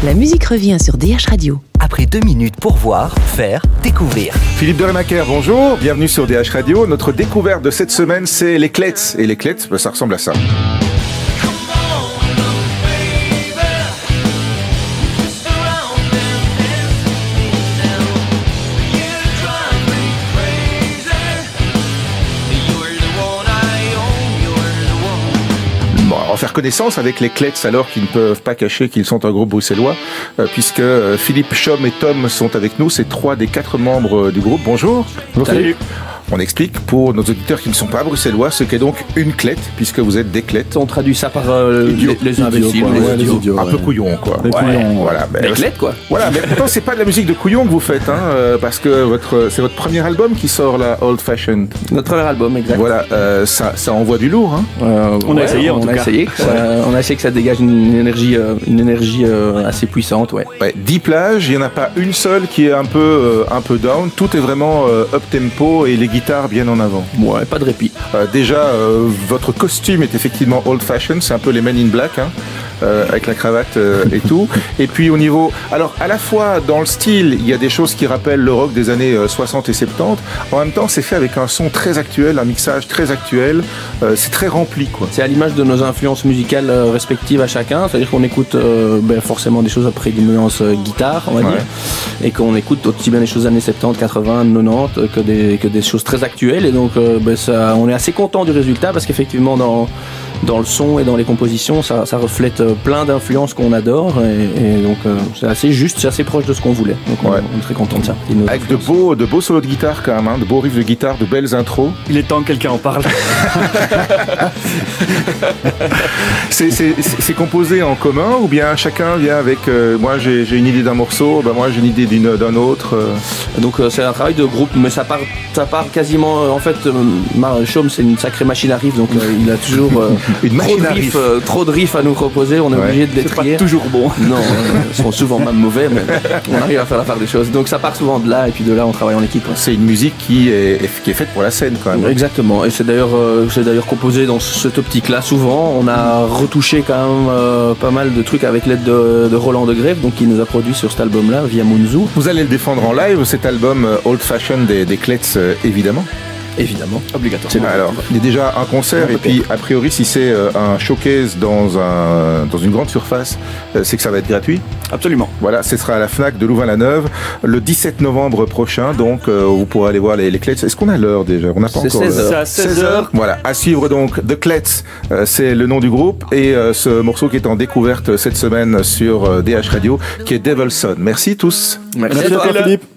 La musique revient sur DH Radio. Après 2 minutes pour voir, faire, découvrir. Philippe Deremaker, bonjour, bienvenue sur DH Radio. Notre découverte de cette semaine, c'est les Klets. Et les Klets, ça ressemble à ça. On va faire connaissance avec les Klets alors qu'ils ne peuvent pas cacher qu'ils sont un groupe bruxellois puisque Philippe, Chom et Tom sont avec nous, c'est 3 des 4 membres du groupe. Bonjour. Salut. On explique pour nos auditeurs qui ne sont pas bruxellois ce qu'est donc une Klette, puisque vous êtes des Klettes. On traduit ça par les imbéciles, les idiots, un peu couillons, quoi. Les couillons, voilà. Les Klettes, quoi. Voilà, mais pourtant c'est pas de la musique de couillon que vous faites, hein, parce que c'est votre premier album qui sort là, Old Fashioned. Notre premier album, exact. Voilà, ça envoie du lourd, hein. On a essayé, en tout cas. On a essayé que ça dégage une énergie assez puissante, ouais. 10 plages, il n'y en a pas une seule qui est un peu down. Tout est vraiment up tempo et les guitares bien en avant. Ouais, pas de répit. Déjà, votre costume est effectivement old fashion, c'est un peu les Men in Black, hein, avec la cravate et tout. Et puis au niveau, alors à la fois dans le style, il y a des choses qui rappellent le rock des années 60 et 70. En même temps, c'est fait avec un son très actuel, un mixage très actuel. C'est très rempli, quoi. C'est à l'image de nos influences musicales respectives à chacun. C'est-à-dire qu'on écoute forcément des choses après prédominance guitare, on va dire, et qu'on écoute aussi bien des choses années 70, 80, 90 que des choses très actuelles. Et donc on est assez content du résultat parce qu'effectivement dans le son et dans les compositions ça reflète plein d'influences qu'on adore et donc c'est assez juste, c'est assez proche de ce qu'on voulait, donc on est très content de ça. Avec de beaux solos de guitare quand même, hein, de beaux riffs de guitare, de belles intros. Il est temps que quelqu'un en parle. C'est composé en commun ou bien chacun vient avec moi j'ai une idée d'un morceau, moi j'ai une idée d'un autre. Donc c'est un travail de groupe, mais ça part quasiment en fait Chom c'est une sacrée machine à riff, donc il a toujours trop de riffs à nous proposer, on est obligé de les trier. C'est pas toujours bon. Non, ils sont souvent même mauvais, mais on arrive à faire la part des choses. Donc ça part souvent de là et puis de là on travaille en équipe. C'est une musique qui est faite pour la scène quand même. Exactement, et c'est d'ailleurs composé dans cette optique-là souvent. On a retouché quand même pas mal de trucs avec l'aide de Roland de Grève, donc qui nous a produit sur cet album-là via Munzu. Vous allez le défendre en live, cet album Old Fashion des Klets, évidemment. Évidemment, obligatoirement. Alors, il y a déjà un concert et puis a priori si c'est un showcase dans une grande surface, c'est que ça va être gratuit. Absolument. Voilà, ce sera à la Fnac de Louvain-la-Neuve le 17 novembre prochain, donc vous pourrez aller voir les Klets. Est-ce qu'on a l'heure déjà? On n'a pas encore. C'est à 16h. Voilà, à suivre donc The Klets, c'est le nom du groupe et ce morceau qui est en découverte cette semaine sur DH Radio qui est Devil's Son. Merci tous. Merci à toi, Philippe.